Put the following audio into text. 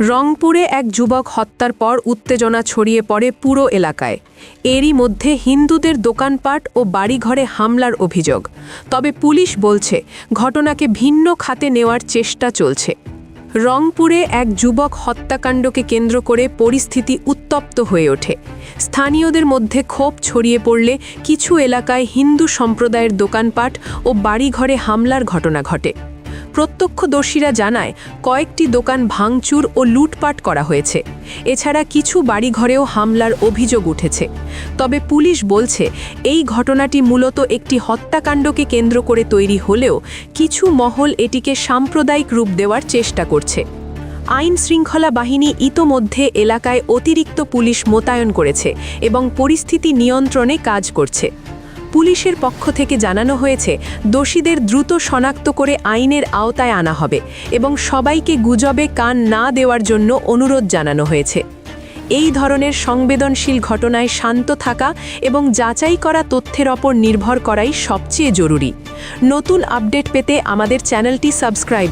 রংপুরে এক যুবক হত্যার পর উত্তেজনা ছড়িয়ে পড়ে পুরো এলাকায়। এরই মধ্যে হিন্দুদের দোকানপাট ও বাড়িঘরে হামলার অভিযোগ। তবে পুলিশ বলছে ঘটনাকে ভিন্ন খাতে নেওয়ার চেষ্টা চলছে। রংপুরে এক যুবক হত্যাকাণ্ডকে কেন্দ্র করে পরিস্থিতি উত্তপ্ত হয়ে ওঠে। স্থানীয়দের মধ্যে ক্ষোভ ছড়িয়ে পড়লে কিছু এলাকায় হিন্দু সম্প্রদায়ের দোকানপাট ও বাড়িঘরে হামলার ঘটনা ঘটে। প্রত্যক্ষদর্শীরা জানায় কয়েকটি দোকান ভাঙচুর ও লুটপাট করা হয়েছে। এছাড়া কিছু বাড়িঘরেও হামলার অভিযোগ উঠেছে। তবে পুলিশ বলছে এই ঘটনাটি মূলত একটি হত্যাকাণ্ডকে কেন্দ্র করে তৈরি হলেও কিছু মহল এটিকে সাম্প্রদায়িক রূপ দেওয়ার চেষ্টা করছে। আইন শৃঙ্খলা বাহিনী ইতোমধ্যে এলাকায় অতিরিক্ত পুলিশ মোতায়েন করেছে এবং পরিস্থিতি নিয়ন্ত্রণে কাজ করছে। পুলিশের পক্ষ থেকে জানানো হয়েছে দোষীদের দ্রুত শনাক্ত করে আইনের আওতায় আনা হবে এবং সবাইকে গুজবে কান না দেওয়ার জন্য অনুরোধ জানানো হয়েছে। এই ধরনের সংবেদনশীল ঘটনায় শান্ত থাকা এবং যাচাই করা তথ্যের ওপর নির্ভর করাই সবচেয়ে জরুরি। নতুন আপডেট পেতে আমাদের চ্যানেলটি সাবস্ক্রাইব